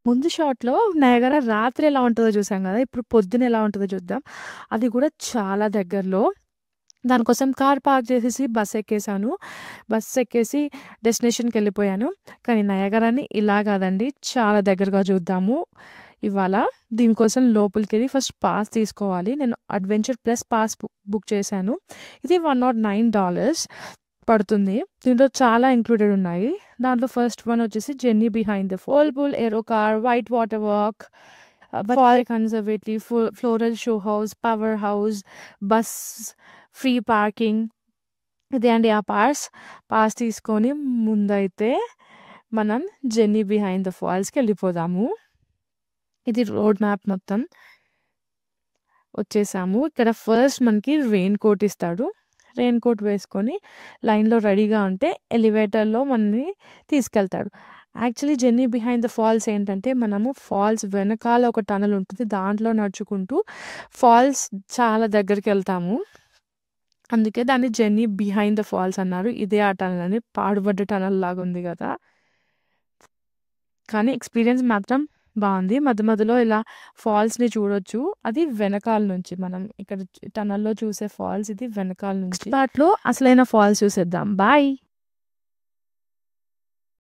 ముందు షాట్‌లో నయాగరా రాత్రి ఎలా ఉంటదో చూసాం గదా! ఇప్పుడు పొద్దున ఎలా ఉంటదో చూద్దాం. అది కూడా చాలా దగ్గరలో. దానికోసం కార్ పార్క్ చేసేసి బస్ ఎక్కేసాను. బస్ ఎక్కేసి డెస్టినేషన్‌కెళ్ళిపోయాను. కానీ నయాగరాని ఇలా కాదండి, చాలా దగ్గరగా చూద్దాము ఇవాళ. దీనికోసం లోపలికెళ్ళి ఫస్ట్ పాస్ తీసుకోవాలి. నేను అడ్వెంచర్ ప్లస్ పాస్ బుక్ చేశాను. ఇది $109 పడుతుంది. దీంట్లో చాలా ఇంక్లూడెడ్ ఉన్నాయి. దాంట్లో ఫస్ట్ వన్ వచ్చేసి journey behind the fall pool, aero car, white water walk, fall conservative, floral show house, power house, bus free parking. ఇదే అండి ఆ పాస్ తీసుకొని ముందైతే మనం జర్నీ బిహైండ్ ద ఫాల్స్‌కి వెళ్ళిపోదాము. ఇది రోడ్ మ్యాప్ మొత్తం. వచ్చేసాము. ఇక్కడ ఫస్ట్ మనకి రెయిన్ కోట్ ఇస్తాడు. రెయిన్ కోట్ వేసుకొని లైన్‌లో రెడీగా ఉంటే ఎలివేటర్‌లో మనల్ని తీసుకెళ్తాడు. Actually journey behind the false ఏంటంటే, మనము ఫాల్స్ వెనకాల ఒక టనెల్ ఉంటుంది. దాంట్లో నడుచుకుంటూ ఫాల్స్ చాలా దగ్గరికెళ్తాము. అందుకే దాన్ని జర్నీ బిహైండ్ ద ఫాల్స్ అన్నారు. ఇదే ఆ టనెల్ అని. పాడుబడ్డ టనెల్ లాగా ఉంది గదా! కానీ ఎక్స్‌పీరియన్స్ మాత్రం బావుంది. మధ్య మధ్యలో ఇలా ఫాల్స్‌ని చూడొచ్చు. అది వెనకాల నుంచి. మనం ఇక్కడ టనెల్‌లో చూసే ఫాల్స్ ఇది వెనకాల నుంచి. నెక్స్ట్ పార్ట్‌లో అసలైన ఫాల్స్ చూసేద్దాం. బాయ్.